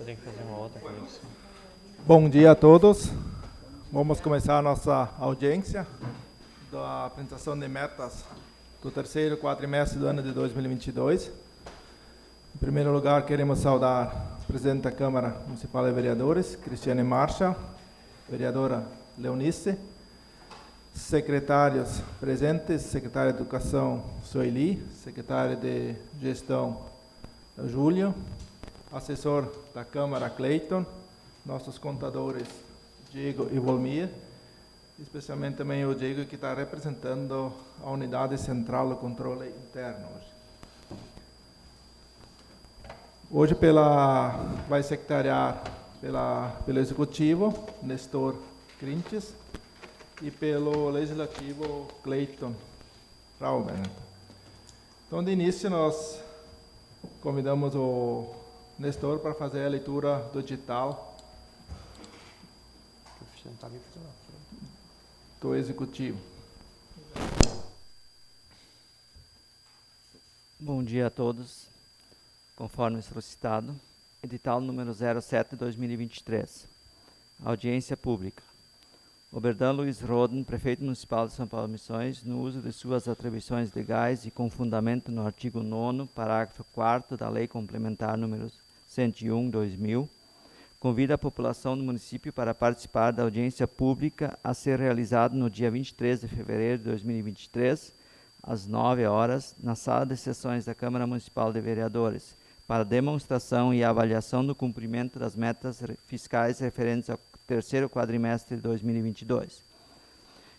tem que fazer uma outra conexão. Bom dia a todos. Vamos começar a nossa audiência da apresentação de metas do terceiro quadrimestre do ano de 2022. Em primeiro lugar, queremos saudar o presidente da Câmara Municipal de Vereadores, Cristiane Marcha, vereadora Leonice, secretários presentes, secretário de Educação, Sueli, secretário de Gestão, Júlio, assessor da Câmara, Cleiton, nossos contadores, Diego e Volmir, especialmente também o Diego, que está representando a unidade central do controle interno hoje. Hoje vai secretariar pelo Executivo, Nestor Crintes, e pelo Legislativo, Cleiton Rauber. Então, de início, nós convidamos o Nestor para fazer a leitura do edital do Executivo. Bom dia a todos. Conforme solicitado, edital número 07/2023. Audiência pública. Oberdan Luiz Roden, Prefeito Municipal de São Paulo Missões, no uso de suas atribuições legais e com fundamento no artigo 9º, parágrafo 4º da Lei Complementar número 101/2000, convida a população do município para participar da audiência pública a ser realizada no dia 23 de fevereiro de 2023, às 9 horas, na sala de sessões da Câmara Municipal de Vereadores, para demonstração e avaliação do cumprimento das metas fiscais referentes ao terceiro quadrimestre de 2022.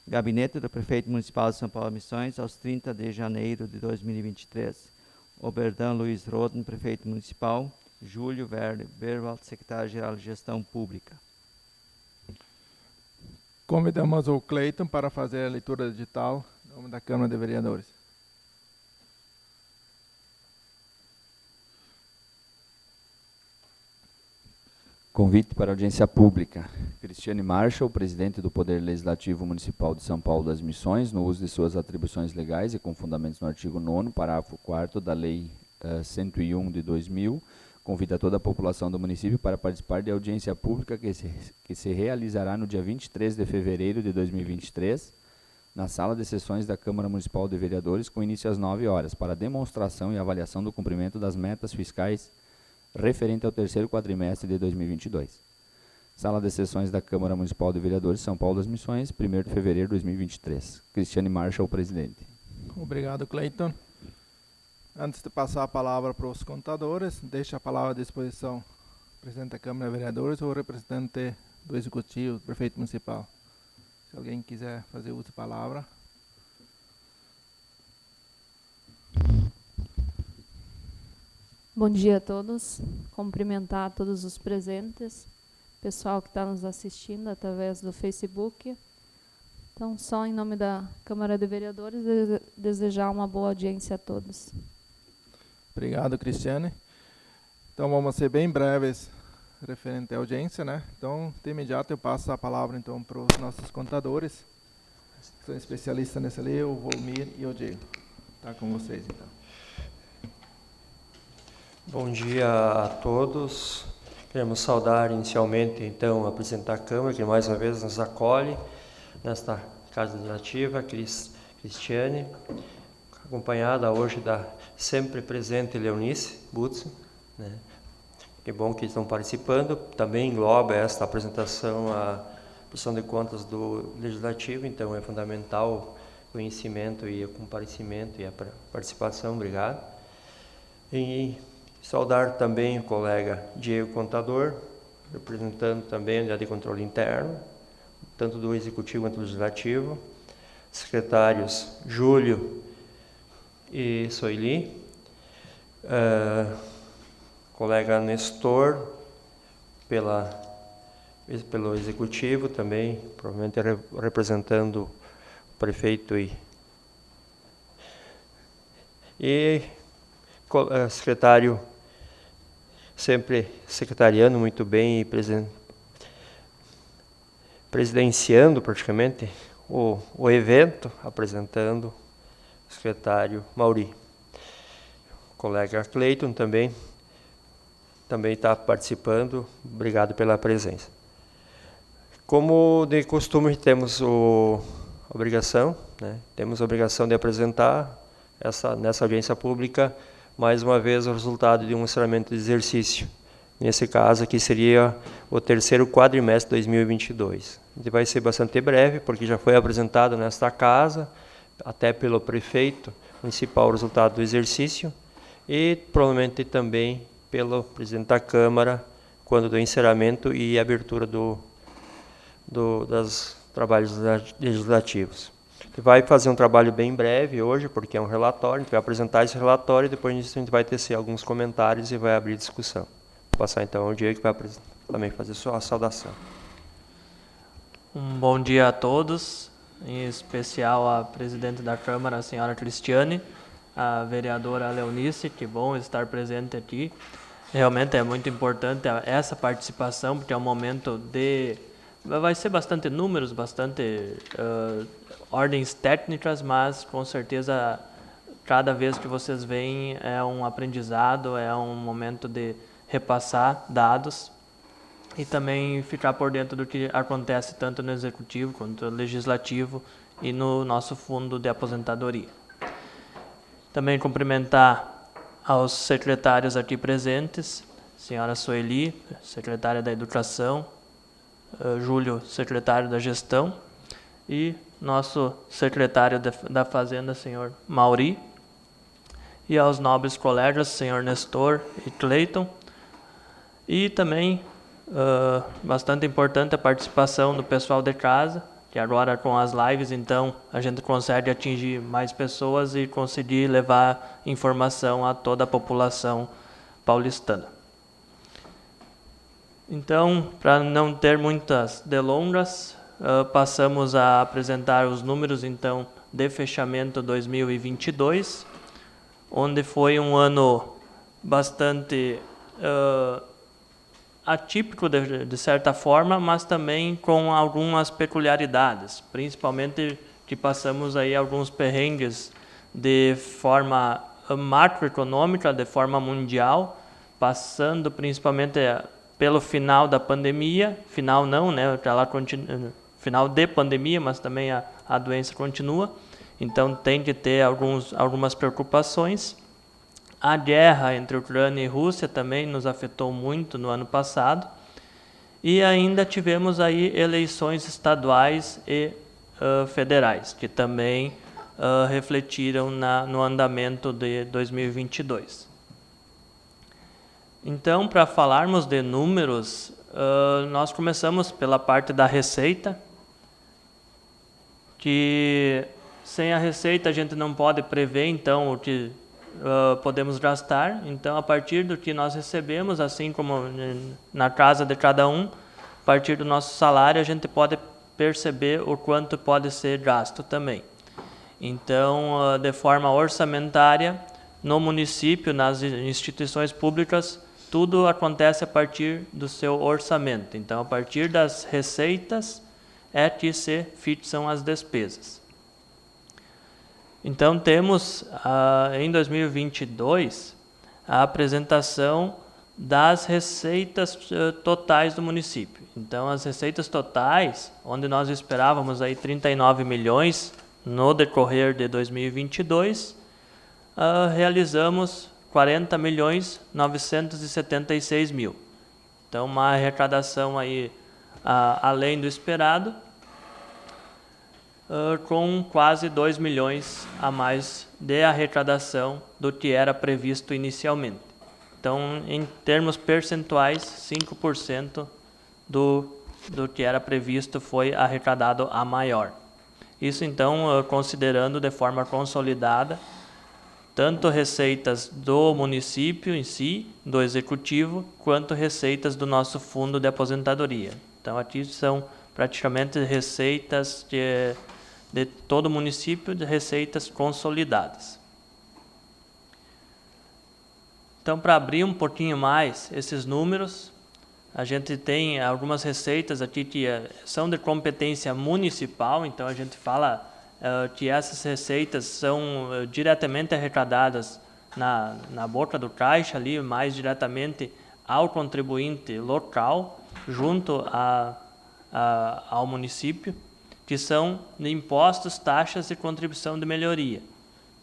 Gabinete do Prefeito Municipal de São Paulo Missões, aos 30 de janeiro de 2023. Oberdan Luiz Roden, Prefeito Municipal. Júlio Verde Berwald, Secretário-Geral de Gestão Pública. Convidamos o Cleiton para fazer a leitura digital em nome da Câmara de Vereadores. Convite para audiência pública. Cristiane Marcha, presidente do Poder Legislativo Municipal de São Paulo das Missões, no uso de suas atribuições legais e com fundamentos no artigo 9º, parágrafo 4º da Lei 101/2000, convida toda a população do município para participar de audiência pública que se realizará no dia 23 de fevereiro de 2023, na sala de sessões da Câmara Municipal de Vereadores, com início às 9 horas, para demonstração e avaliação do cumprimento das metas fiscais referente ao terceiro quadrimestre de 2022. Sala de sessões da Câmara Municipal de Vereadores, São Paulo das Missões, 1º de fevereiro de 2023. Cristiane Marcha, o presidente. Obrigado, Cleiton. Antes de passar a palavra para os contadores, deixo a palavra à disposição do presidente da Câmara de Vereadores ou representante do Executivo, do Prefeito Municipal. Se alguém quiser fazer uso da palavra. Bom dia a todos. Cumprimentar todos os presentes, pessoal que está nos assistindo através do Facebook. Então, só em nome da Câmara de Vereadores, desejar uma boa audiência a todos. Obrigado, Cristiane. Então, vamos ser bem breves referente à audiência, né? Então, de imediato, eu passo a palavra então para os nossos contadores, que são especialistas nessa lei, o Volmir e o Diego. Está com vocês, então. Bom dia a todos. Queremos saudar inicialmente, então, a presidente da Câmara, que mais uma vez nos acolhe nesta Casa Legislativa, Cristiane, acompanhada hoje da sempre presente Leonice Butz, né? Que bom que estão participando. Também engloba esta apresentação a prestação de contas do Legislativo, então é fundamental o conhecimento e o comparecimento e a participação. Obrigado. E saudar também o colega Diego Contador, representando também a unidade de controle interno, tanto do Executivo quanto do Legislativo, secretários Júlio e Sueli, colega Nestor, pelo Executivo também, provavelmente representando o prefeito e secretário sempre secretariando muito bem e presidenciando praticamente o evento, apresentando o secretário Mauri. O colega Cleiton também também está participando. Obrigado pela presença. Como de costume, temos a obrigação de apresentar nessa audiência pública, mais uma vez, o resultado de um encerramento de exercício. Nesse caso aqui seria o terceiro quadrimestre de 2022. Ele vai ser bastante breve, porque já foi apresentado nesta casa, até pelo prefeito municipal, o resultado do exercício, e provavelmente também pelo presidente da Câmara, quando do encerramento e abertura dos trabalhos legislativos. A gente vai fazer um trabalho bem breve hoje, porque é um relatório, a gente vai apresentar esse relatório e depois disso a gente vai tecer alguns comentários e vai abrir discussão. Vou passar então ao Diego, que vai também fazer sua saudação. Um bom dia a todos, em especial a presidente da Câmara, a senhora Cristiane, a vereadora Leonice, que bom estar presente aqui. Realmente é muito importante essa participação, porque é um momento vai ser bastante números, bastante ordens técnicas, mas com certeza cada vez que vocês vêm é um aprendizado, é um momento de repassar dados e também ficar por dentro do que acontece tanto no Executivo quanto no Legislativo e no nosso fundo de aposentadoria. Também cumprimentar aos secretários aqui presentes, senhora Sueli, secretária da Educação, Júlio, secretário da Gestão, e nosso secretário da Fazenda, senhor Mauri, e aos nobres colegas, senhor Nestor e Cleiton, e também bastante importante a participação do pessoal de casa, que agora com as lives, então, a gente consegue atingir mais pessoas e conseguir levar informação a toda a população paulistana. Então, para não ter muitas delongas, passamos a apresentar os números, então, de fechamento 2022, onde foi um ano bastante atípico de certa forma, mas também com algumas peculiaridades, principalmente que passamos aí alguns perrengues de forma macroeconômica, de forma mundial, passando principalmente pelo final da pandemia, final não, né, final de pandemia, mas também a doença continua, então tem que ter algumas preocupações. A guerra entre Ucrânia e Rússia também nos afetou muito no ano passado. E ainda tivemos aí eleições estaduais e federais, que também refletiram no andamento de 2022. Então, para falarmos de números, nós começamos pela parte da receita, que sem a receita a gente não pode prever, então, o que podemos gastar. Então, a partir do que nós recebemos, assim como na casa de cada um, a partir do nosso salário, a gente pode perceber o quanto pode ser gasto também. Então, de forma orçamentária, no município, nas instituições públicas, tudo acontece a partir do seu orçamento. Então, a partir das receitas é que se fixam as despesas. Então, temos em 2022 a apresentação das receitas totais do município. Então, as receitas totais, onde nós esperávamos aí 39 milhões no decorrer de 2022, realizamos 40 milhões 976 mil. Então, uma arrecadação aí além do esperado, com quase 2 milhões a mais de arrecadação do que era previsto inicialmente. Então, em termos percentuais, 5% do que era previsto foi arrecadado a maior. Isso, então, considerando de forma consolidada, tanto receitas do município em si, do executivo, quanto receitas do nosso fundo de aposentadoria. Então, aqui são praticamente receitas de todo o município, de receitas consolidadas. Então, para abrir um pouquinho mais esses números, a gente tem algumas receitas aqui que são de competência municipal, então a gente fala que essas receitas são diretamente arrecadadas na boca do caixa, ali, mais diretamente ao contribuinte local junto ao município, que são de impostos, taxas e contribuição de melhoria.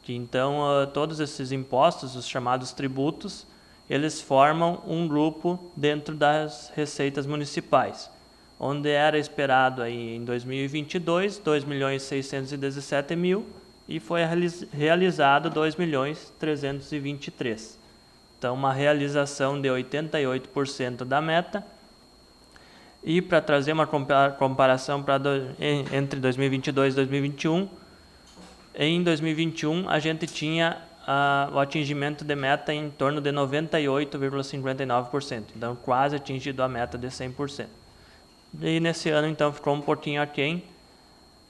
Que então todos esses impostos, os chamados tributos, eles formam um grupo dentro das receitas municipais, onde era esperado aí em 2022 2.617.000 e foi realizado 2.323.000. Então, uma realização de 88% da meta. E para trazer uma comparação entre 2022 e 2021, em 2021 a gente tinha o atingimento de meta em torno de 98,59%, então quase atingido a meta de 100%. E nesse ano então ficou um pouquinho aquém,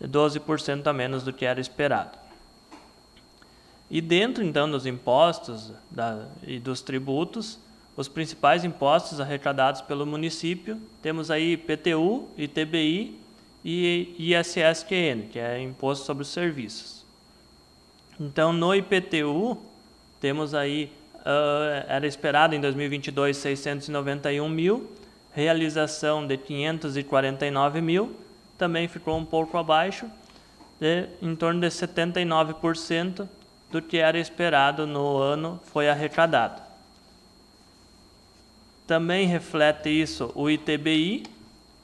12% a menos do que era esperado. E dentro então dos impostos e dos tributos, os principais impostos arrecadados pelo município, temos aí IPTU, ITBI e ISSQN, que é Imposto sobre os Serviços. Então, no IPTU, temos aí, era esperado em 2022 691.000, realização de 549.000, também ficou um pouco abaixo, em torno de 79% do que era esperado no ano foi arrecadado. Também reflete isso o ITBI,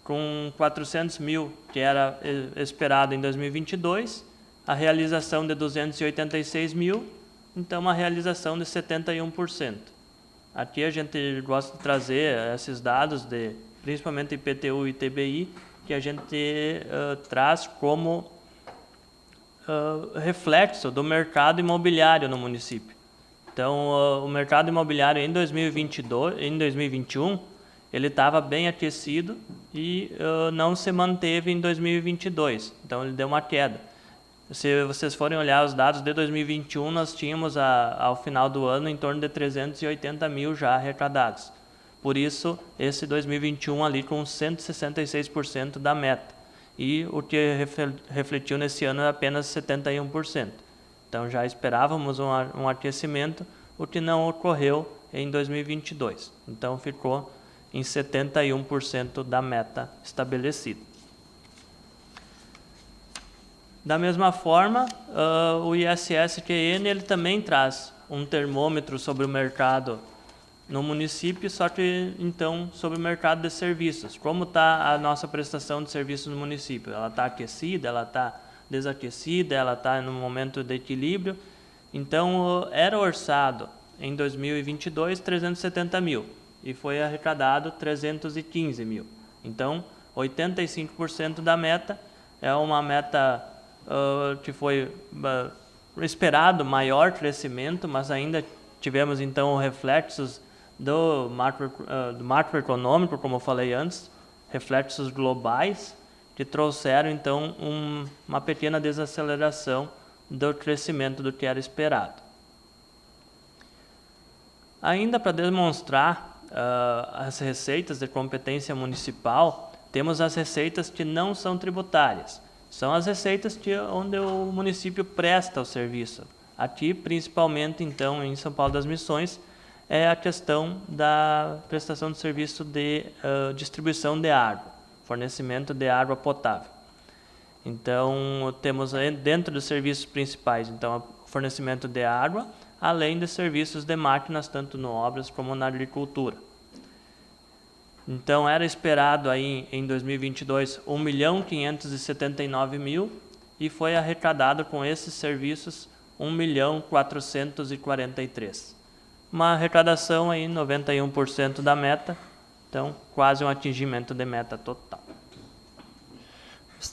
com 400.000, que era esperado em 2022, a realização de 286.000, então uma realização de 71%. Aqui a gente gosta de trazer esses dados, principalmente IPTU e ITBI, que a gente traz como reflexo do mercado imobiliário no município. Então, o mercado imobiliário em 2021, ele estava bem aquecido e não se manteve em 2022. Então, ele deu uma queda. Se vocês forem olhar os dados de 2021, nós tínhamos ao final do ano em torno de 380.000 já arrecadados. Por isso, esse 2021 ali com 166% da meta. E o que refletiu nesse ano é apenas 71%. Então já esperávamos um aquecimento, o que não ocorreu em 2022. Então ficou em 71% da meta estabelecida. Da mesma forma, o ISSQN ele também traz um termômetro sobre o mercado no município, só que então sobre o mercado de serviços. Como está a nossa prestação de serviços no município? Ela está aquecida, ela está desaquecida, ela está no momento de equilíbrio. Então, era orçado em 2022 370.000 e foi arrecadado 315.000. Então, 85% da meta é uma meta que foi esperado maior crescimento, mas ainda tivemos então reflexos do macroeconômico, como eu falei antes, reflexos globais, que trouxeram então uma pequena desaceleração do crescimento do que era esperado. Ainda para demonstrar as receitas de competência municipal, temos as receitas que não são tributárias. São as receitas onde o município presta o serviço. Aqui, principalmente, então, em São Paulo das Missões, é a questão da prestação de serviço de distribuição de água, fornecimento de água potável. Então, temos dentro dos serviços principais, então, o fornecimento de água, além de serviços de máquinas, tanto no obras como na agricultura. Então, era esperado aí em 2022 1.579.000 e foi arrecadado com esses serviços 1.443.000. Uma arrecadação aí 91% da meta, então quase um atingimento de meta total.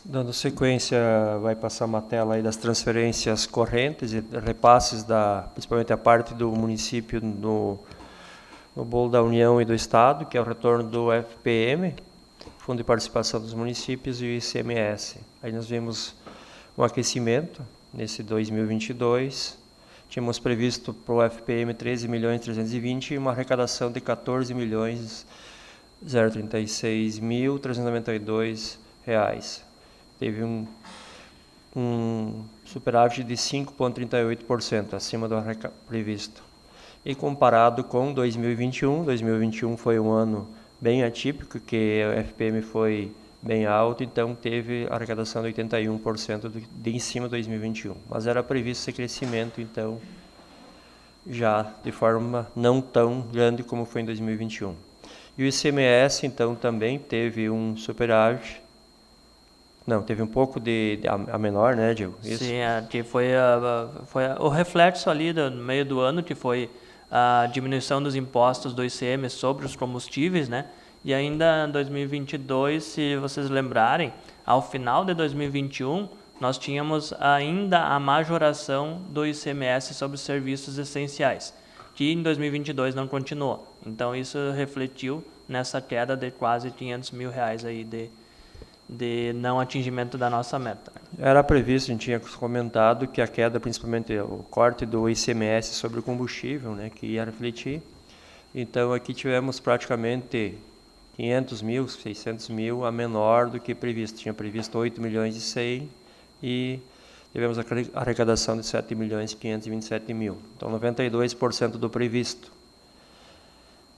Dando sequência, vai passar uma tela aí das transferências correntes e repasses principalmente a parte do município no bolo da União e do Estado, que é o retorno do FPM, Fundo de Participação dos Municípios, e o ICMS. Aí nós vimos um aquecimento nesse 2022. Tínhamos previsto para o FPM 13.320.000 e uma arrecadação de 14.036.392 reais. Teve um superávit de 5,38%, acima do previsto. E comparado com 2021 foi um ano bem atípico, que o FPM foi bem alto, então teve arrecadação de 81% em cima de 2021. Mas era previsto esse crescimento, então, já de forma não tão grande como foi em 2021. E o ICMS, então, também teve um superávit. Não, teve um pouco a menor, né, Diego? Isso. Sim, que foi o reflexo ali no meio do ano, que foi a diminuição dos impostos do ICM sobre os combustíveis, né? E ainda em 2022, se vocês lembrarem, ao final de 2021, nós tínhamos ainda a majoração do ICMS sobre os serviços essenciais, que em 2022 não continuou. Então isso refletiu nessa queda de quase R$500 mil aí de não atingimento da nossa meta. Era previsto, a gente tinha comentado que a queda, principalmente o corte do ICMS sobre o combustível, né, que ia refletir. Então aqui tivemos praticamente 500 mil, 600 mil a menor do que previsto. Tinha previsto 8 milhões e 100 e tivemos a arrecadação de 7 milhões e 527 mil. Então 92% do previsto.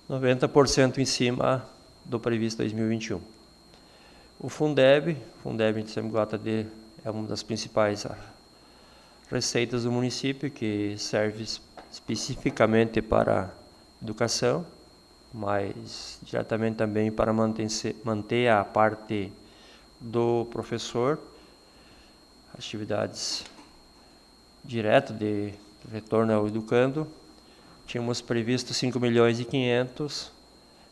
90% em cima do previsto 2021. O Fundeb a gente sempre gosta de, é uma das principais receitas do município, que serve especificamente para educação, mas diretamente também para manter a parte do professor, atividades diretas de retorno ao educando. Tínhamos previsto 5 milhões e 500,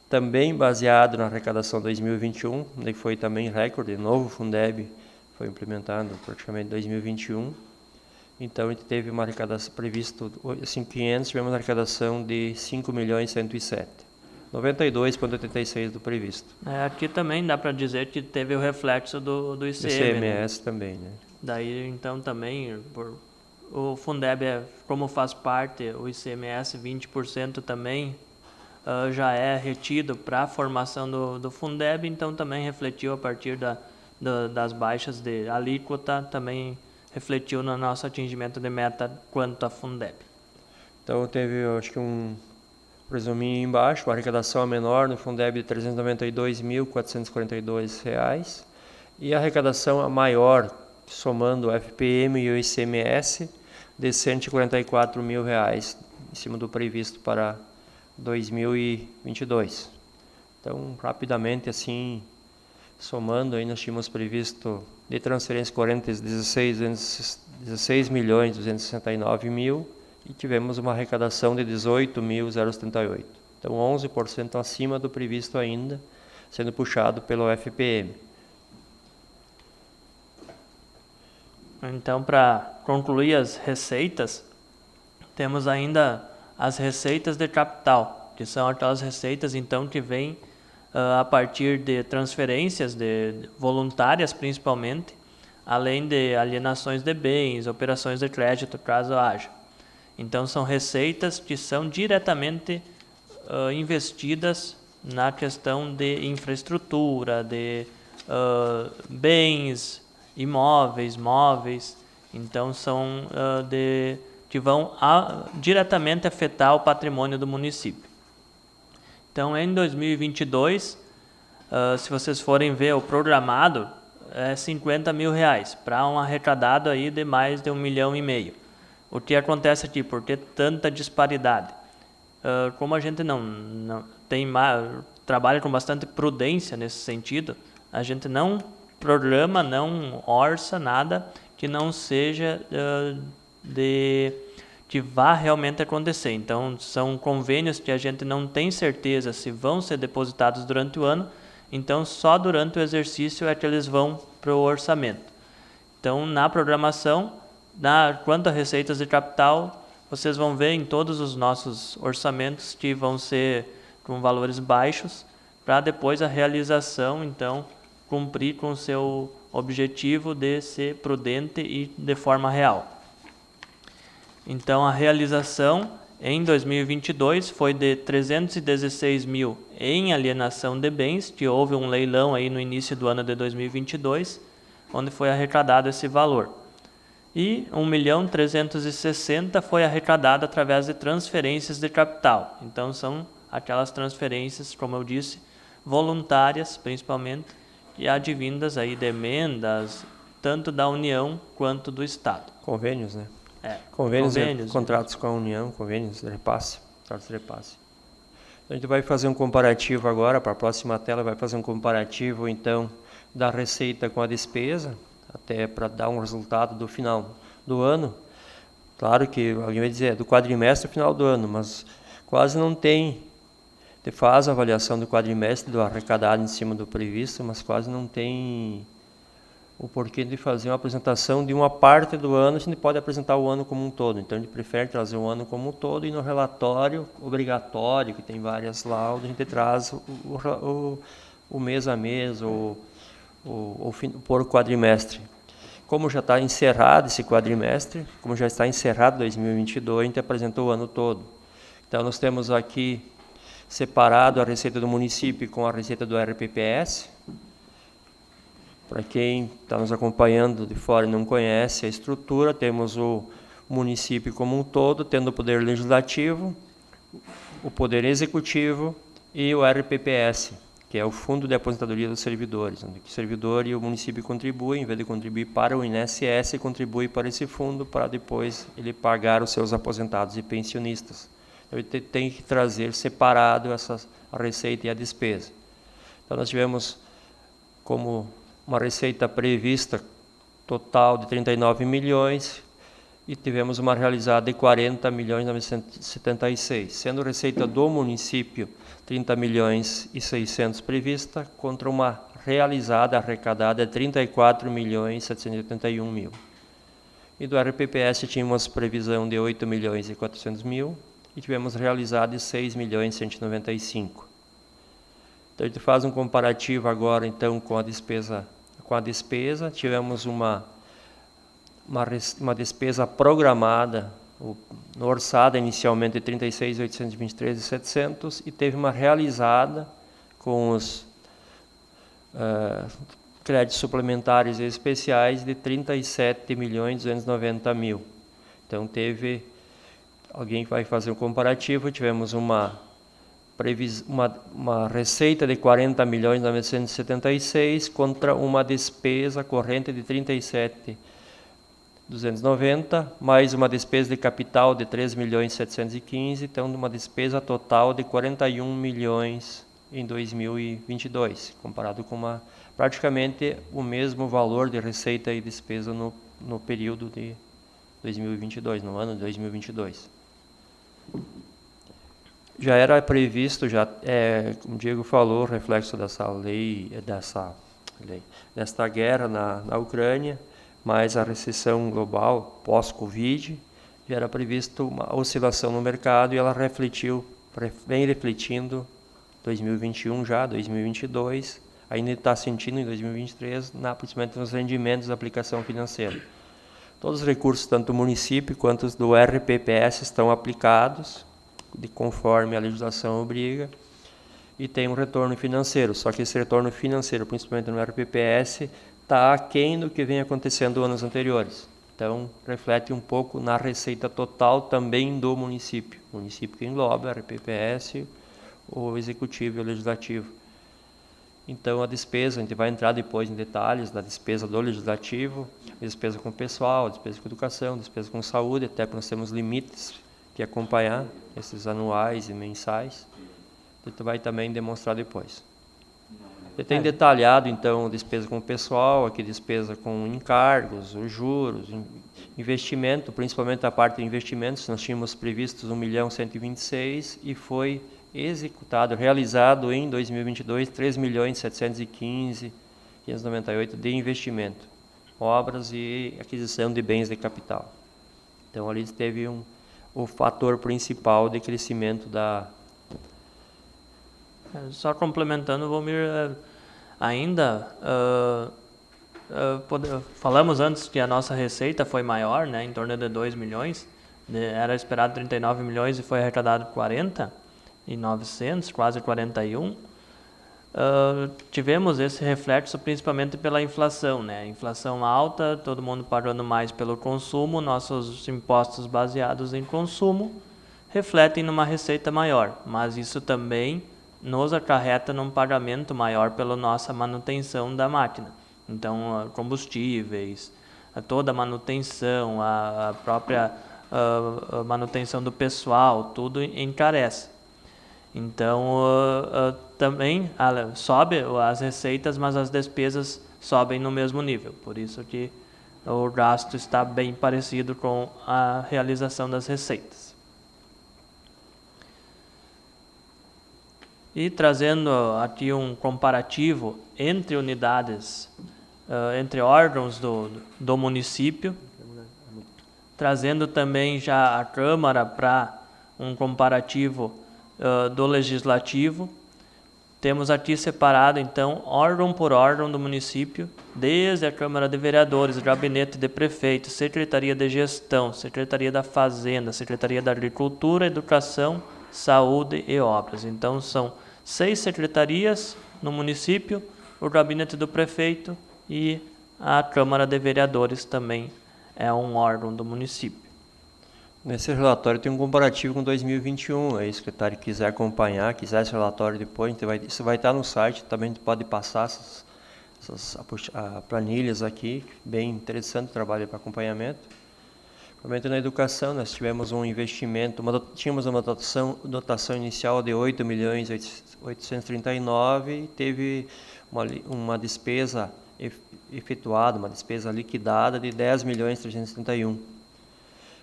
também baseado na arrecadação 2021, que foi também recorde, novo Fundeb foi implementado praticamente em 2021. Então a gente teve uma arrecadação previsto 500, tivemos uma arrecadação de 5 milhões e 107. 92,86 do previsto. Aqui também dá para dizer que teve o reflexo do ICM. ICMS, né? Também, né? Daí então também o Fundeb, como faz parte, o ICMS 20% também já é retido para a formação do Fundeb, então também refletiu a partir das baixas de alíquota, também refletiu no nosso atingimento de meta quanto a Fundeb. Então teve, acho que por resuminho embaixo, a arrecadação menor no Fundeb de R$ 392.442 e a arrecadação maior, somando o FPM e o ICMS, de R$ 144 mil em cima do previsto para 2022. Então, rapidamente, assim, somando, aí nós tínhamos previsto de transferência correntes 16 milhões 269 mil e tivemos uma arrecadação de 18.078. Então, 11% acima do previsto ainda, sendo puxado pelo FPM. Então, para concluir as receitas, temos ainda as receitas de capital, que são aquelas receitas então que vêm a partir de transferências voluntárias principalmente, além de alienações de bens, operações de crédito, caso haja. Então são receitas que são diretamente investidas na questão de infraestrutura, de bens, imóveis, móveis. Então são que vão diretamente afetar o patrimônio do município. Então, em 2022, se vocês forem ver o programado, é R$ 50 mil para um arrecadado aí de mais de 1,5 milhão. O que acontece aqui, por ter tanta disparidade? Como a gente não trabalha com bastante prudência nesse sentido, a gente não programa, não orça nada que não seja que vá realmente acontecer. Então, são convênios que a gente não tem certeza se vão ser depositados durante o ano, então só durante o exercício é que eles vão para o orçamento. Então, na programação, quanto a receitas de capital, vocês vão ver em todos os nossos orçamentos que vão ser com valores baixos, para depois a realização, então, cumprir com o seu objetivo de ser prudente e de forma real. Então, a realização em 2022 foi de 316 mil em alienação de bens, que houve um leilão aí no início do ano de 2022, onde foi arrecadado esse valor. e 1.360.000 foi arrecadado através de transferências de capital. Então são aquelas transferências, como eu disse, voluntárias principalmente, e advindas aí de emendas, tanto da União quanto do Estado. Convênios, né? Convênios, Contratos com a União, convênios de repasse, contratos de repasse. Então, a gente vai fazer um comparativo agora, para a próxima tela, vai fazer um comparativo, então, da receita com a despesa, até para dar um resultado do final do ano. Claro que alguém vai dizer, do quadrimestre ao final do ano, mas quase não tem. Você faz a avaliação do quadrimestre, do arrecadado em cima do previsto, mas quase não tem o porquê de fazer uma apresentação de uma parte do ano. A gente pode apresentar o ano como um todo. Então, a gente prefere trazer o ano como um todo, e no relatório obrigatório, que tem várias laudas, a gente traz o mês a mês, por quadrimestre. Como já está encerrado esse quadrimestre, como já está encerrado 2022, a gente apresentou o ano todo. Então, nós temos aqui separado a receita do município com a receita do RPPS. Para quem está nos acompanhando de fora e não conhece a estrutura, temos o município como um todo, tendo o poder legislativo, o poder executivo e o RPPS, que é o Fundo de Aposentadoria dos Servidores, onde o servidor e o município contribuem, em vez de contribuir para o INSS, contribui para esse fundo para depois ele pagar os seus aposentados e pensionistas. Então, ele tem que trazer separado a receita e a despesa. Então, nós tivemos como uma receita prevista total de 39 milhões e tivemos uma realizada de 40.976, sendo receita do município 30 milhões e 600 prevista contra uma realizada arrecadada de 34.781.000. E do RPPS tínhamos previsão de 8.400.000 e tivemos realizado de 6.195. Então, a gente faz um comparativo agora, então, com a despesa. Tivemos uma despesa programada, orçada inicialmente de 36.823.700 e teve uma realizada com os créditos suplementares e especiais de 37.290.000. Então, alguém vai fazer um comparativo, tivemos uma receita de 40.976 contra uma despesa corrente de 37.290, mais uma despesa de capital de 3.715, então uma despesa total de 41 milhões em 2022, comparado com praticamente o mesmo valor de receita e despesa no período de 2022, no ano de 2022. Já era previsto, como o Diego falou, reflexo desta guerra na Ucrânia, mais a recessão global pós-Covid, já era previsto uma oscilação no mercado e ela vem refletindo 2021 já, 2022, ainda está sentindo em 2023, principalmente nos rendimentos da aplicação financeira. Todos os recursos, tanto do município quanto os do RPPS, estão aplicados, conforme a legislação obriga, e tem um retorno financeiro, só que esse retorno financeiro, principalmente no RPPS, está aquém do que vem acontecendo anos anteriores. Então, reflete um pouco na receita total também do município que engloba RPPS, o executivo e o legislativo. Então, a despesa, a gente vai entrar depois em detalhes da despesa do legislativo, despesa com pessoal, despesa com educação, despesa com saúde, até porque nós temos limites que acompanhar, esses anuais e mensais. A gente vai também demonstrar depois. Ele tem detalhado, então, despesa com pessoal, aqui despesa com encargos, os juros, investimento, principalmente a parte de investimentos, nós tínhamos previstos 1.126.000 e foi executado, realizado em 2022, 3.715.598 de investimento, obras e aquisição de bens de capital. Então, ali teve o fator principal de crescimento Só complementando, Valmir, ainda falamos antes que a nossa receita foi maior, né, em torno de 2 milhões, era esperado 39 milhões e foi arrecadado 40.900, quase 41. tivemos esse reflexo principalmente pela inflação, né? Inflação alta, todo mundo pagando mais pelo consumo, nossos impostos baseados em consumo refletem numa receita maior, mas isso também nos acarreta num pagamento maior pela nossa manutenção da máquina. Então, combustíveis, toda a manutenção, a própria a manutenção do pessoal, tudo encarece. Então, também sobe as receitas, mas as despesas sobem no mesmo nível. Por isso que o gasto está bem parecido com a realização das receitas. E trazendo aqui um comparativo entre unidades, entre órgãos do município, trazendo também já a Câmara para um comparativo do Legislativo. Temos aqui separado, então, órgão por órgão do município, desde a Câmara de Vereadores, Gabinete de Prefeito, Secretaria de Gestão, Secretaria da Fazenda, Secretaria da Agricultura, Educação, Saúde e Obras. Então, são 6 secretarias no município, o Gabinete do Prefeito e a Câmara de Vereadores também é um órgão do município. Nesse relatório tem um comparativo com 2021, aí se o secretário quiser acompanhar, quiser esse relatório depois, isso vai estar no site, também pode passar essas planilhas aqui, bem interessante o trabalho para acompanhamento. Principalmente na educação, nós tivemos um investimento, tínhamos uma dotação inicial de 8.839 e teve uma despesa efetuada, uma despesa liquidada de 10.331,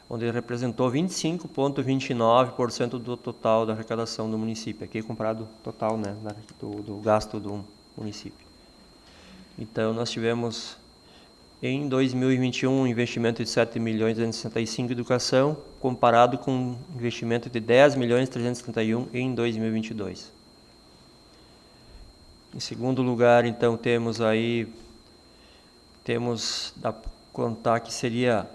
onde representou 25,29% do total da arrecadação do município, aqui comprado total, né, do gasto do município. Então, nós tivemos em 2021 um investimento de 7.265 em educação, comparado com um investimento de 10.331 em 2022. Em segundo lugar, então, temos a contar que seria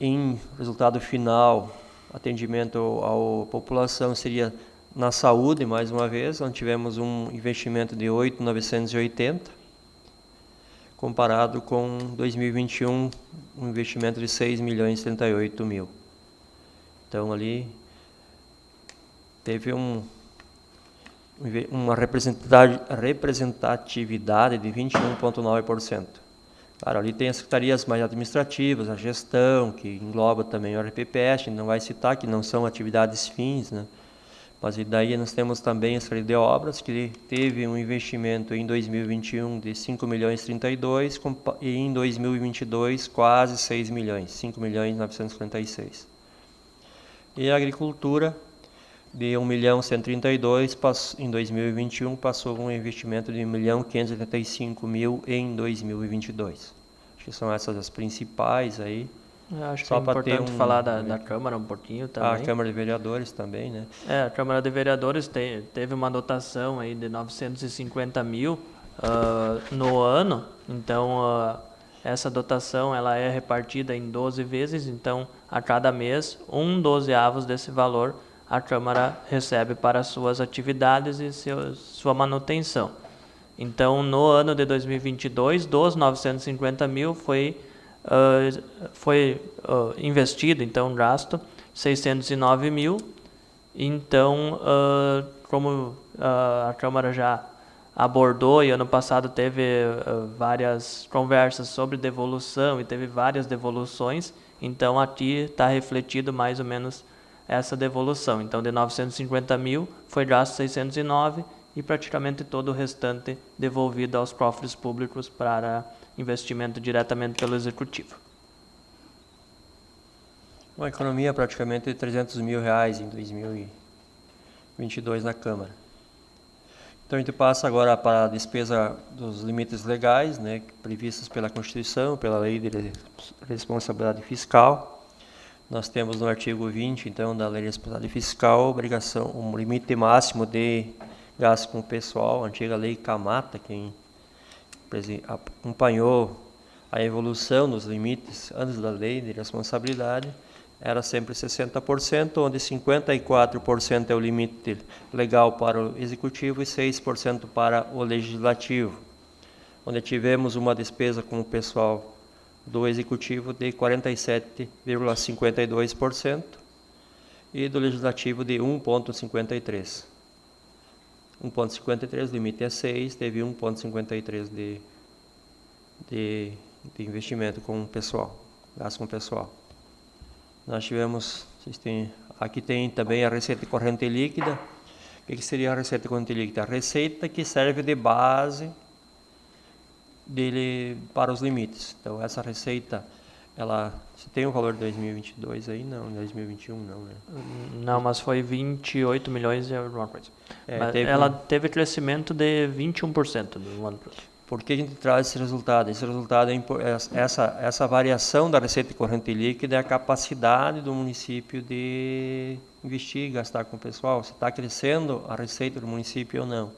em resultado final, atendimento à população seria na saúde, mais uma vez, onde tivemos um investimento de 8.980, comparado com 2021, um investimento de 6.038.000. Então, ali teve uma representatividade de 21,9%. Claro, ali tem as secretarias mais administrativas, a gestão, que engloba também o RPPS, não vai citar, que não são atividades fins, né? Mas e daí nós temos também a Secretaria de Obras, que teve um investimento em 2021 de 5.032 e em 2022 quase 6 milhões, 5.946. E a Agricultura, de 1.132.000 em 2021, passou um investimento de 1.585.000 em 2022. Acho que são essas as principais aí. Eu acho que é importante falar da Câmara um pouquinho também. A Câmara de Vereadores também, né? A Câmara de Vereadores teve uma dotação aí de 950.000 no ano, então essa dotação ela é repartida em 12 vezes, então a cada mês 1/12 desse valor a Câmara recebe para suas atividades e sua manutenção. Então, no ano de 2022, dos 950.000 foi investido, então gasto 609.000. Então, como a Câmara já abordou e ano passado teve várias conversas sobre devolução e teve várias devoluções, então aqui está refletido mais ou menos essa devolução. Então, de 950.000 foi gasto 609 e praticamente todo o restante devolvido aos cofres públicos para investimento diretamente pelo Executivo. Uma economia praticamente de R$300 mil em 2022 na Câmara. Então, a gente passa agora para a despesa dos limites legais, né, previstos pela Constituição, pela Lei de Responsabilidade Fiscal. Nós temos no artigo 20, então, da Lei de Responsabilidade Fiscal, um limite máximo de gasto com o pessoal, a antiga Lei Camata, quem acompanhou a evolução dos limites antes da Lei de Responsabilidade, era sempre 60%, onde 54% é o limite legal para o Executivo e 6% para o Legislativo, onde tivemos uma despesa com o pessoal do Executivo de 47,52% e do Legislativo de 1,53%. 1,53%, o limite é 6%, teve 1,53% de investimento com o pessoal, gasto com o pessoal. Nós tivemos, aqui tem também a receita corrente líquida. O que seria a receita corrente líquida? A receita que serve de base dele para os limites. Então, essa receita, você tem o valor de 2022 aí? Não, 2021 não, né? Não, mas foi 28 milhões e alguma coisa. Ela teve crescimento de 21% do ano. Por que a gente traz esse resultado? Esse resultado essa variação da receita corrente líquida é a capacidade do município de investir e gastar com o pessoal, se está crescendo a receita do município ou não.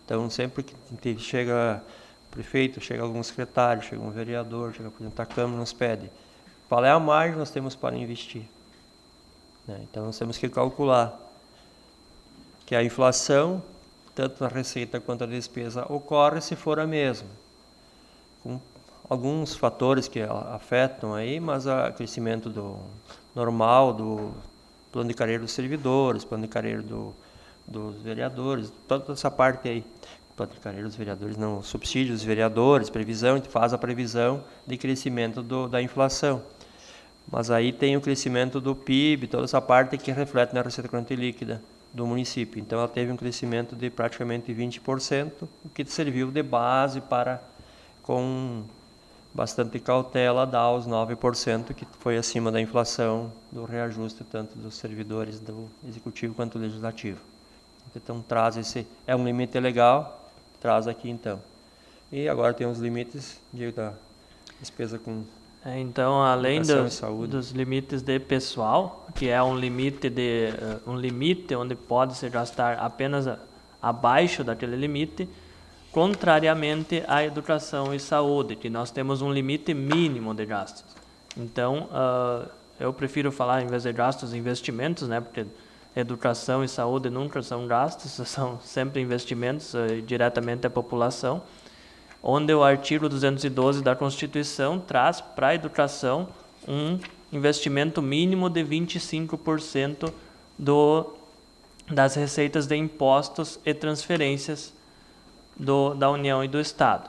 Então, sempre que chega o prefeito, chega algum secretário, chega um vereador, chega o presidente da Câmara, nos pede qual é a margem que nós temos para investir. Então, nós temos que calcular que a inflação, tanto na receita quanto na despesa, ocorre se for a mesma. Com alguns fatores que afetam aí, mas o crescimento normal do plano de carreira dos servidores, plano de carreira dos vereadores, toda essa parte aí. Plano de carreira dos vereadores, não, subsídios dos vereadores, previsão, a gente faz a previsão de crescimento da inflação. Mas aí tem o crescimento do PIB, toda essa parte que reflete na receita corrente líquida do município. Então, ela teve um crescimento de praticamente 20%, o que serviu de base para, com bastante cautela, dar os 9%, que foi acima da inflação do reajuste, tanto dos servidores do Executivo quanto do Legislativo. Então, traz é um limite legal, traz aqui então. E agora tem os limites da despesa com então, além dos limites de pessoal, que é um limite onde pode se gastar apenas abaixo daquele limite, contrariamente à educação e saúde, que nós temos um limite mínimo de gastos. Então, eu prefiro falar, em vez de gastos, investimentos, né, porque educação e saúde nunca são gastos, são sempre investimentos diretamente à população, onde o artigo 212 da Constituição traz para a educação um investimento mínimo de 25% das receitas de impostos e transferências da União e do Estado.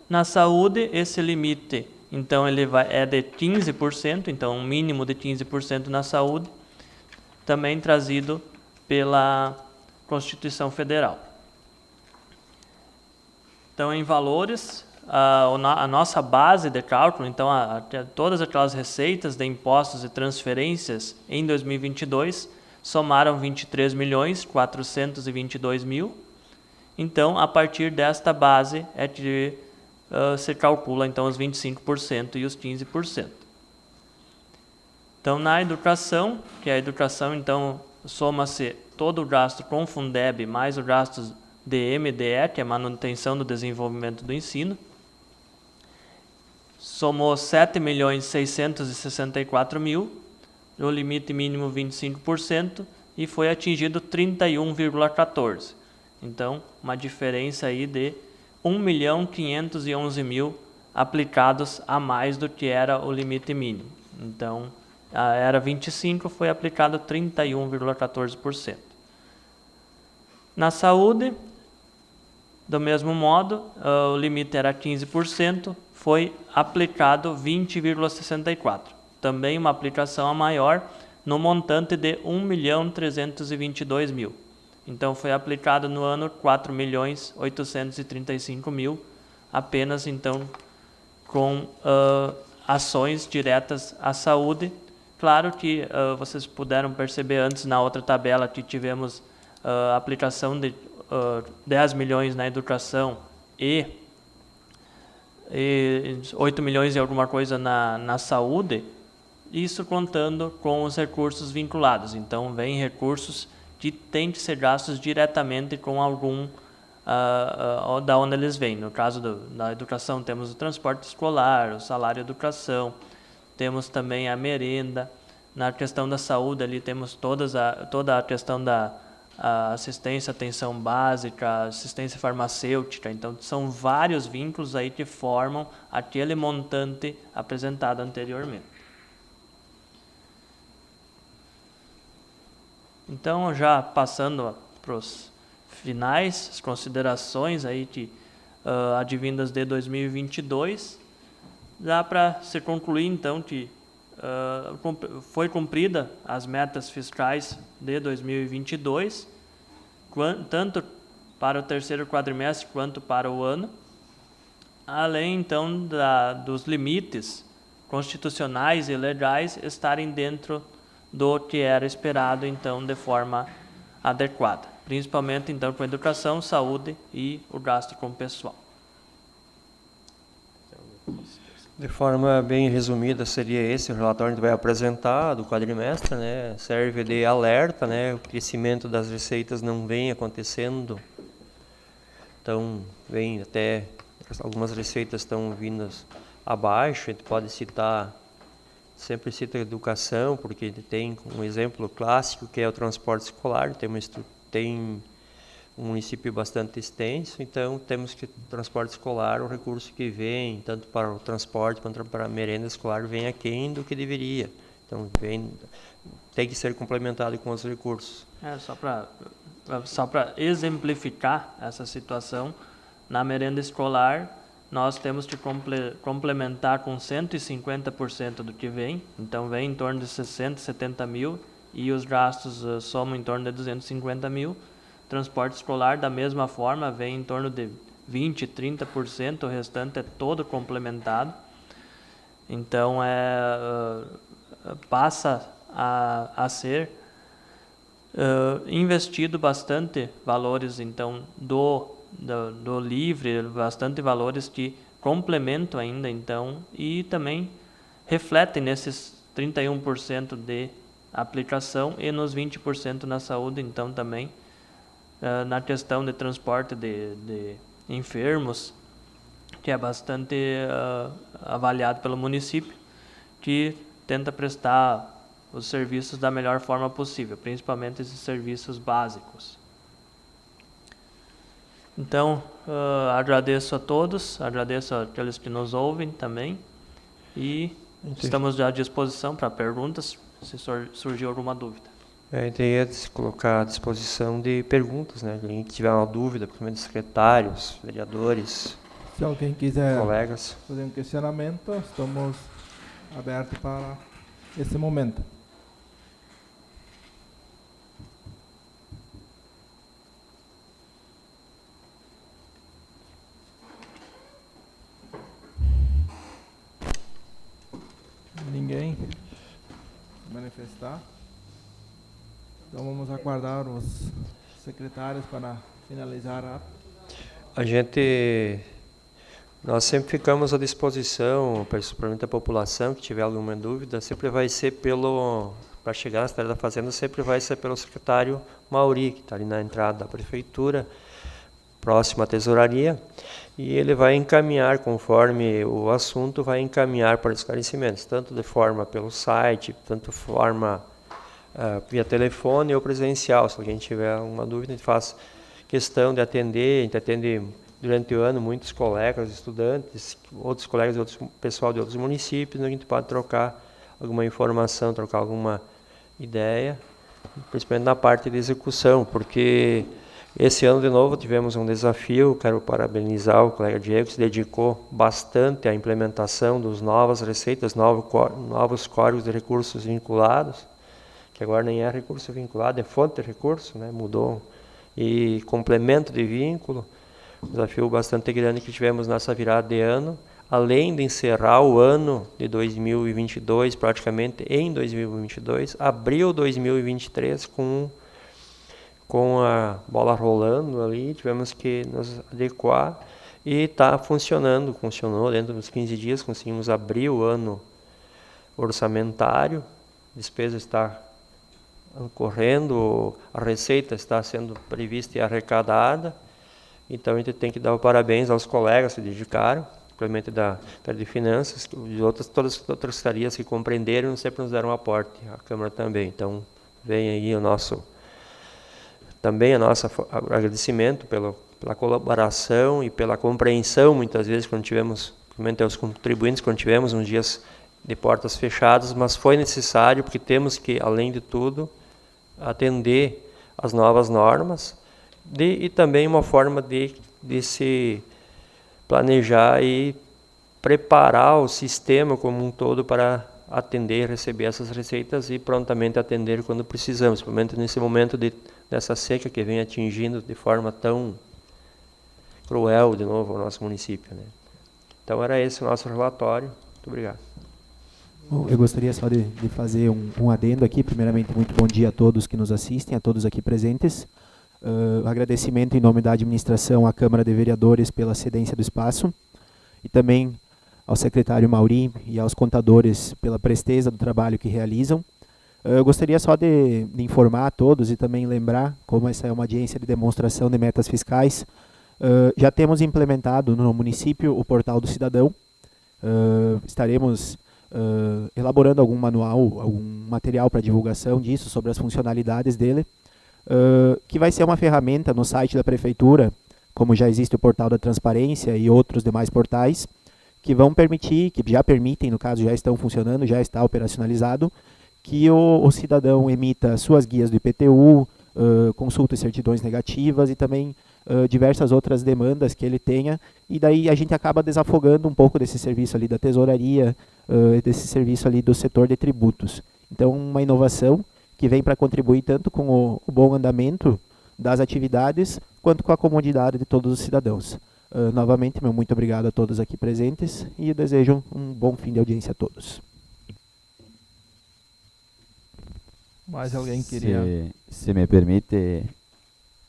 Na saúde, esse limite, então, é de 15%, então um mínimo de 15% na saúde, também trazido pela Constituição Federal. Então, em valores, a nossa base de cálculo, então, todas aquelas receitas de impostos e transferências em 2022 somaram 23.422.000. Então, a partir desta base é que se calcula então os 25% e os 15%. Então, na educação, que a educação então soma-se todo o gasto com Fundeb mais o gasto de MDE, que é a manutenção do desenvolvimento do ensino, somou 7.664.000, o limite mínimo 25%, e foi atingido 31,14%. Então, uma diferença aí de 1.511.000 aplicados a mais do que era o limite mínimo. Então, era 25%, foi aplicado 31,14%. Na saúde, do mesmo modo, o limite era 15%, foi aplicado 20,64%. Também uma aplicação a maior, no montante de 1.322.000. Então, foi aplicado no ano 4.835.000, apenas então com ações diretas à saúde. Claro que vocês puderam perceber antes na outra tabela que tivemos aplicação de 10 milhões na educação e 8 milhões e alguma coisa na saúde, isso contando com os recursos vinculados. Então, vem recursos que têm que ser gastos diretamente com da onde eles vêm. No caso da educação, temos o transporte escolar, o salário educação, temos também a merenda. Na questão da saúde, ali temos toda a questão da assistência, atenção básica, assistência farmacêutica. Então, são vários vínculos aí que formam aquele montante apresentado anteriormente. Então, já passando para os finais, as considerações aí que advindas de 2022, dá para se concluir então que foi cumprida as metas fiscais de 2022, tanto para o terceiro quadrimestre quanto para o ano, além então dos limites constitucionais e legais estarem dentro do que era esperado então de forma adequada, principalmente então com educação, saúde e o gasto com o pessoal. De forma bem resumida, seria esse o relatório que a gente vai apresentar do quadrimestre, né? Serve de alerta, né? O crescimento das receitas não vem acontecendo, então vem até algumas receitas estão vindas abaixo. A gente pode citar, sempre cita a educação, porque a gente tem um exemplo clássico que é o transporte escolar. Tem um município bastante extenso, então temos que transporte escolar, o recurso que vem, tanto para o transporte quanto para a merenda escolar, vem aquém do que deveria. Então tem que ser complementado com os recursos. Só para exemplificar essa situação, na merenda escolar nós temos que complementar com 150% do que vem, então vem em torno de 60, 70 mil, e os gastos somam em torno de 250 mil. Transporte escolar, da mesma forma, vem em torno de 20%, 30%, o restante é todo complementado. Então, passa a ser investido bastante valores então, do livre, bastante valores que complementam ainda, então, e também refletem nesses 31% de aplicação e nos 20% na saúde, então, também, na questão de transporte de enfermos, que é bastante avaliado pelo município, que tenta prestar os serviços da melhor forma possível, principalmente esses serviços básicos. Então, agradeço a todos, agradeço àqueles que nos ouvem também, e estamos à disposição para perguntas, se surgir alguma dúvida. A gente ia colocar à disposição de perguntas, né? Quem tiver uma dúvida, principalmente secretários, vereadores, se alguém quiser colegas, fazer um questionamento, estamos abertos para esse momento. Ninguém manifestar? Então vamos aguardar os secretários para finalizar a ata. Nós sempre ficamos à disposição, principalmente a população que tiver alguma dúvida, sempre vai ser para chegar na cidade da Fazenda, sempre vai ser pelo secretário Mauri, que está ali na entrada da prefeitura, próximo à tesouraria, e ele vai encaminhar, conforme o assunto, vai encaminhar para esclarecimentos, tanto de forma pelo site, tanto forma via telefone ou presencial. Se alguém tiver alguma dúvida, a gente faz questão de atender. A gente atende durante o ano muitos colegas, estudantes, outros colegas, pessoal de outros municípios, a gente pode trocar alguma informação, trocar alguma ideia, principalmente na parte de execução, porque esse ano de novo tivemos um desafio. Quero parabenizar o colega Diego, que se dedicou bastante à implementação das novas receitas, novos códigos de recursos vinculados, que agora nem é recurso vinculado, é fonte de recurso, né? Mudou, e complemento de vínculo, um desafio bastante grande que tivemos nessa virada de ano, além de encerrar o ano de 2022, praticamente em 2022, abril 2023 com a bola rolando ali, tivemos que nos adequar e está funcionou dentro dos 15 dias, conseguimos abrir o ano orçamentário, a despesa está correndo, a receita está sendo prevista e arrecadada. Então a gente tem que dar os parabéns aos colegas que se dedicaram, propriamente da de Finanças, e todas as outras secretarias que compreenderam sempre nos deram um aporte, a Câmara também. Então, vem aí o nosso agradecimento pela colaboração e pela compreensão, muitas vezes, quando tivemos, principalmente aos contribuintes, quando tivemos uns dias de portas fechadas, mas foi necessário, porque temos que, além de tudo, atender às novas normas, e também uma forma de se planejar e preparar o sistema como um todo para atender, receber essas receitas e prontamente atender quando precisamos, principalmente nesse momento dessa seca que vem atingindo de forma tão cruel de novo o nosso município, né? Então era esse o nosso relatório. Muito obrigado. Bom, eu gostaria só de fazer um adendo aqui. Primeiramente, muito bom dia a todos que nos assistem, a todos aqui presentes. Agradecimento em nome da administração à Câmara de Vereadores pela cedência do espaço e também ao secretário Mauri e aos contadores pela presteza do trabalho que realizam. Eu gostaria só de informar a todos e também lembrar, como essa é uma audiência de demonstração de metas fiscais, já temos implementado no município o Portal do Cidadão. Estaremos elaborando algum manual, algum material para divulgação disso, sobre as funcionalidades dele, que vai ser uma ferramenta no site da Prefeitura, como já existe o Portal da Transparência e outros demais portais, que vão permitir, que já permitem, no caso já estão funcionando, já está operacionalizado, que o cidadão emita suas guias do IPTU, consulta e certidões negativas e também diversas outras demandas que ele tenha, e daí a gente acaba desafogando um pouco desse serviço ali da tesouraria, desse serviço ali do setor de tributos. Então, uma inovação que vem para contribuir tanto com o bom andamento das atividades, quanto com a comodidade de todos os cidadãos. Novamente, meu muito obrigado a todos aqui presentes e desejo um bom fim de audiência a todos. Mais alguém queria... Se me permite,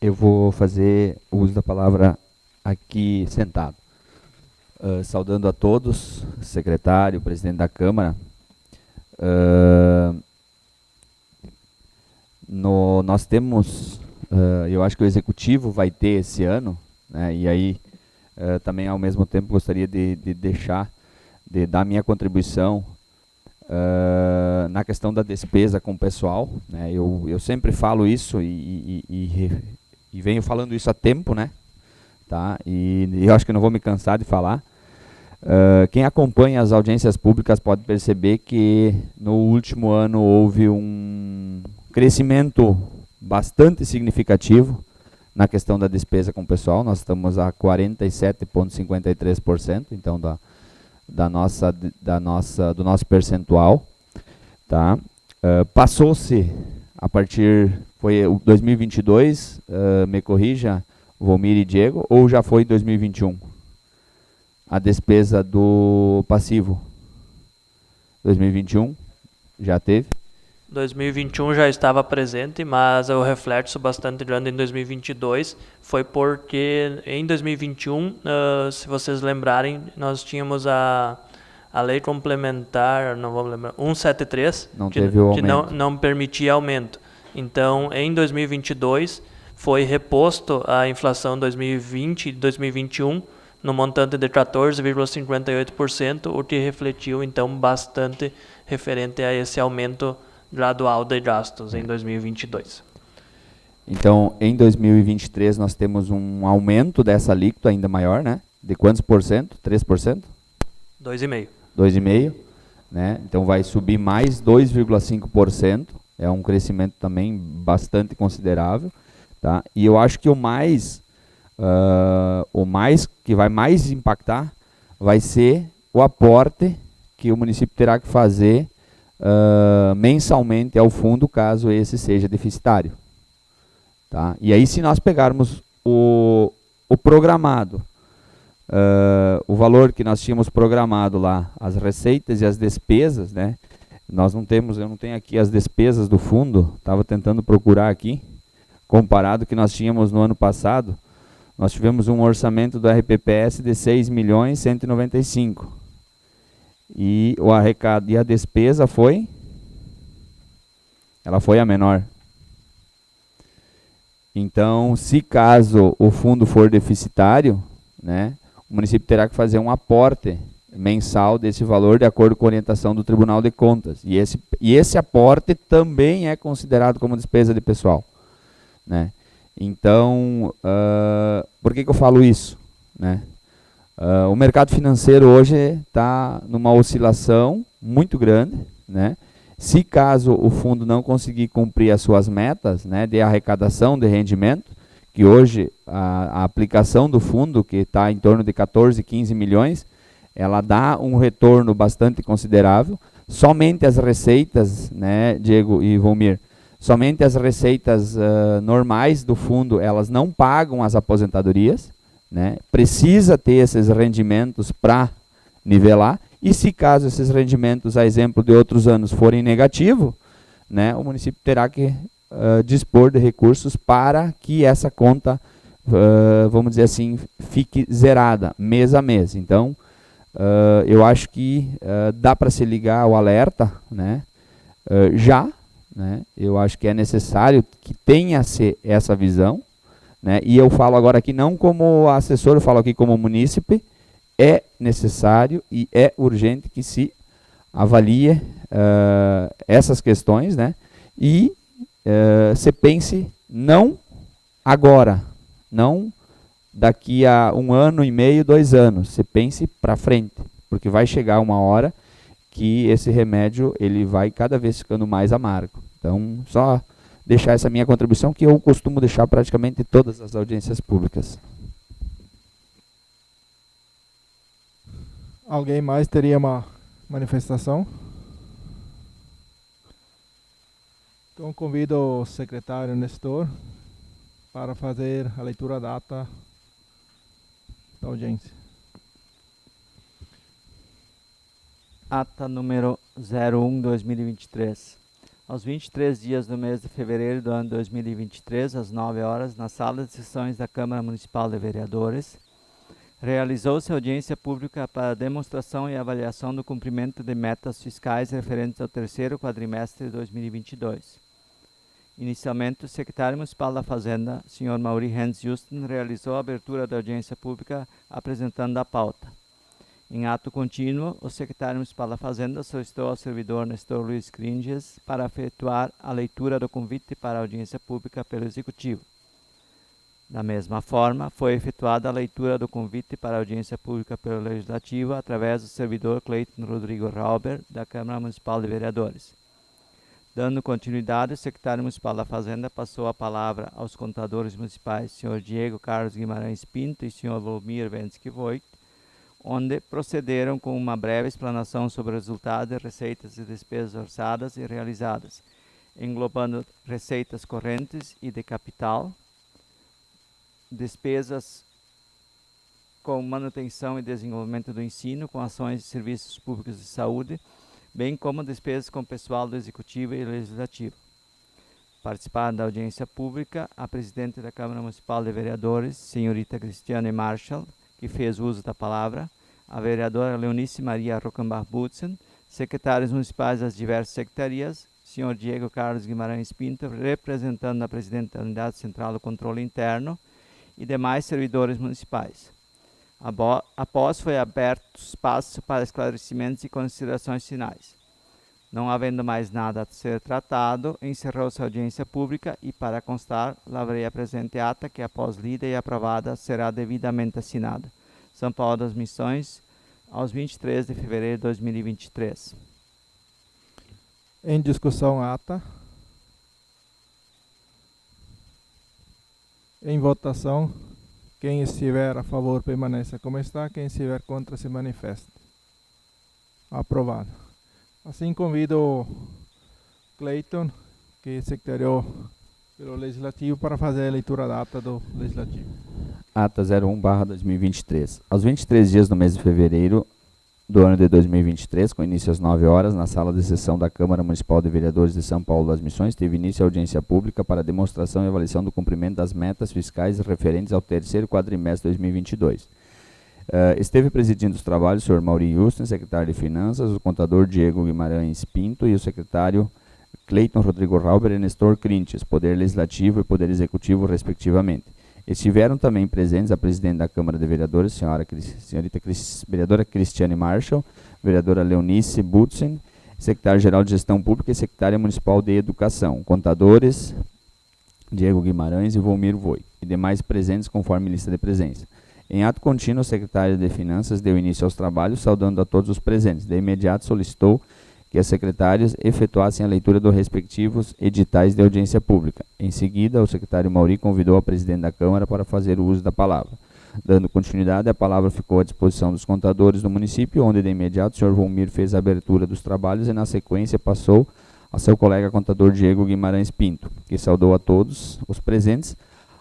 eu vou fazer o uso da palavra aqui sentado. Saudando a todos, secretário, presidente da Câmara. Nós temos, eu acho que o Executivo vai ter esse ano, né, e aí também ao mesmo tempo gostaria de dar minha contribuição na questão da despesa com o pessoal, né. Eu sempre falo isso e venho falando isso há tempo, né, tá? E eu acho que não vou me cansar de falar. Quem acompanha as audiências públicas pode perceber que no último ano houve um crescimento bastante significativo na questão da despesa com o pessoal. Nós estamos a 47,53%, então do nosso percentual, tá? Passou-se foi o 2022, me corrija, Volmir e Diego, ou já foi 2021? A despesa do passivo 2021 já teve? 2021 já estava presente, mas o reflexo bastante grande em 2022 foi porque em 2021, se vocês lembrarem, nós tínhamos a lei complementar, não vou lembrar, 173, que não permitia aumento. Então, em 2022, foi reposto a inflação 2020 e 2021 no montante de 14,58%, o que refletiu, então, bastante referente a esse aumento gradual de gastos em 2022. Então, em 2023, nós temos um aumento dessa alíquota ainda maior, né? De quantos por cento? 3%? 2,5%. 2,5%, né? Então, vai subir mais 2,5%. É um crescimento também bastante considerável, tá? E eu acho que o mais que vai mais impactar vai ser o aporte que o município terá que fazer mensalmente ao fundo, caso esse seja deficitário, tá? E aí, se nós pegarmos o programado, o valor que nós tínhamos programado lá, as receitas e as despesas, né? Eu não tenho aqui as despesas do fundo, estava tentando procurar aqui, comparado que nós tínhamos no ano passado. Nós tivemos um orçamento do RPPS de 6.195.000. E o arrecado e a despesa ela foi a menor. Então, se caso o fundo for deficitário, né, o município terá que fazer um aporte mensal desse valor de acordo com a orientação do Tribunal de Contas. E esse aporte também é considerado como despesa de pessoal, né? Então, por que eu falo isso, né? O mercado financeiro hoje está numa oscilação muito grande, né? Se caso o fundo não conseguir cumprir as suas metas, né, de arrecadação de rendimento, que hoje a aplicação do fundo, que está em torno de 14, 15 milhões, ela dá um retorno bastante considerável. Somente as receitas, né, Diego e Volmir, somente as receitas normais do fundo, elas não pagam as aposentadorias, né? Precisa ter esses rendimentos para nivelar. E se caso esses rendimentos, a exemplo de outros anos, forem negativos, né, o município terá que dispor de recursos para que essa conta, vamos dizer assim, fique zerada mês a mês. Então, eu acho que dá para se ligar ao alerta, né, já, né? Eu acho que é necessário que tenha-se essa visão, né? E eu falo agora aqui não como assessor, eu falo aqui como munícipe. É necessário e é urgente que se avalie essas questões, né? E se pense não agora, não daqui a 1 ano e meio, 2 anos, se pense para frente, porque vai chegar uma hora que esse remédio ele vai cada vez ficando mais amargo. Então, só deixar essa minha contribuição, que eu costumo deixar praticamente em todas as audiências públicas. Alguém mais teria uma manifestação? Então convido o secretário Nestor para fazer a leitura da ata da audiência. Ata número 01/2023. Aos 23 dias do mês de fevereiro do ano 2023, às 9 horas, na sala de sessões da Câmara Municipal de Vereadores, realizou-se audiência pública para demonstração e avaliação do cumprimento de metas fiscais referentes ao terceiro quadrimestre de 2022. Inicialmente, o secretário municipal da Fazenda, Sr. Mauri Hans Justen, realizou a abertura da audiência pública apresentando a pauta. Em ato contínuo, o secretário municipal da Fazenda solicitou ao servidor Nestor Luiz Cringes para efetuar a leitura do convite para a audiência pública pelo Executivo. Da mesma forma, foi efetuada a leitura do convite para a audiência pública pelo Legislativo através do servidor Cleiton Rodrigo Rauber, da Câmara Municipal de Vereadores. Dando continuidade, o secretário municipal da Fazenda passou a palavra aos contadores municipais, Sr. Diego Carlos Guimarães Pinto e Sr. Volmir Vensky Voigt, onde procederam com uma breve explanação sobre o resultado de receitas e despesas orçadas e realizadas, englobando receitas correntes e de capital, despesas com manutenção e desenvolvimento do ensino, com ações e serviços públicos de saúde, bem como despesas com pessoal do Executivo e Legislativo. Participaram da audiência pública a presidente da Câmara Municipal de Vereadores, senhorita Cristiane Marshall, que fez uso da palavra, a vereadora Leonice Maria Rockenbach-Butzen, secretários municipais das diversas secretarias, Sr. Diego Carlos Guimarães Pinto, representando a presidente da Unidade Central do Controle Interno, e demais servidores municipais. Após foi aberto espaço para esclarecimentos e considerações finais. Não havendo mais nada a ser tratado, encerrou-se a audiência pública e, para constar, lavrei a presente ata que, após lida e aprovada, será devidamente assinada. São Paulo das Missões, aos 23 de fevereiro de 2023. Em discussão, a ata. Em votação, quem estiver a favor permaneça como está, quem estiver contra se manifesta. Aprovado. Assim convido o Cleiton, que secretariou pelo Legislativo, para fazer a leitura da ata do Legislativo. Ata 01/2023. Aos 23 dias do mês de fevereiro do ano de 2023, com início às 9 horas, na sala de sessão da Câmara Municipal de Vereadores de São Paulo das Missões, teve início a audiência pública para demonstração e avaliação do cumprimento das metas fiscais referentes ao terceiro quadrimestre de 2022. Esteve presidindo os trabalhos o Sr. Mauri Justen, secretário de Finanças, o contador Diego Guimarães Pinto e o secretário Cleiton Rodrigo Rauber e Nestor Cringes, Poder Legislativo e Poder Executivo, respectivamente. Estiveram também presentes a presidente da Câmara de Vereadores, vereadora Cristiane Marshall, vereadora Leonice Butzen, secretário-geral de Gestão Pública e secretária municipal de Educação, contadores Diego Guimarães e Volmir Voi, e demais presentes conforme lista de presença. Em ato contínuo, o secretário de Finanças deu início aos trabalhos, saudando a todos os presentes. De imediato solicitou que as secretárias efetuassem a leitura dos respectivos editais de audiência pública. Em seguida, o secretário Mauri convidou a presidente da Câmara para fazer o uso da palavra. Dando continuidade, a palavra ficou à disposição dos contadores do município, onde de imediato o senhor Volmir fez a abertura dos trabalhos e, na sequência, passou a seu colega contador Diego Guimarães Pinto, que saudou a todos os presentes.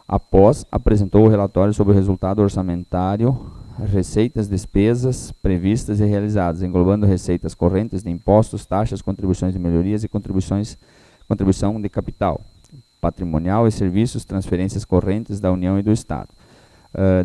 Após, apresentou o relatório sobre o resultado orçamentário, receitas, despesas previstas e realizadas, englobando receitas correntes de impostos, taxas, contribuições de melhorias e contribuição de capital, patrimonial e serviços, transferências correntes da União e do Estado.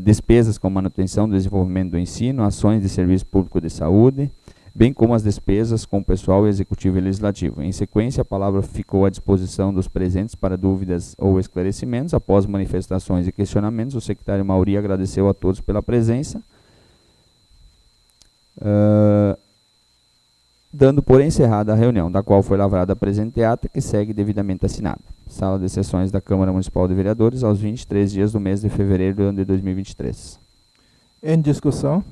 Despesas com manutenção do desenvolvimento do ensino, ações de serviço público de saúde, bem como as despesas com o pessoal executivo e legislativo. Em sequência, a palavra ficou à disposição dos presentes para dúvidas ou esclarecimentos. Após manifestações e questionamentos, o secretário Mauri agradeceu a todos pela presença, dando por encerrada a reunião, da qual foi lavrada a presente ata, que segue devidamente assinada. Sala de sessões da Câmara Municipal de Vereadores, aos 23 dias do mês de fevereiro do ano de 2023. Em discussão.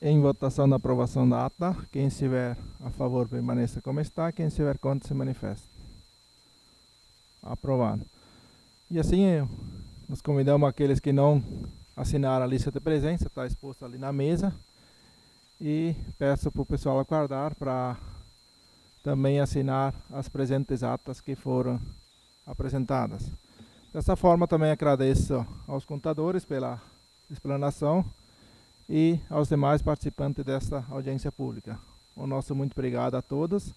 Em votação da aprovação da ata, quem estiver a favor permaneça como está, quem estiver contra se manifesta. Aprovado. E assim, nós convidamos aqueles que não assinaram a lista de presença, está exposto ali na mesa, e peço para o pessoal aguardar para também assinar as presentes atas que foram apresentadas. Dessa forma, também agradeço aos contadores pela explanação e aos demais participantes desta audiência pública. O nosso muito obrigado a todos.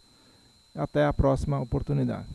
Até a próxima oportunidade.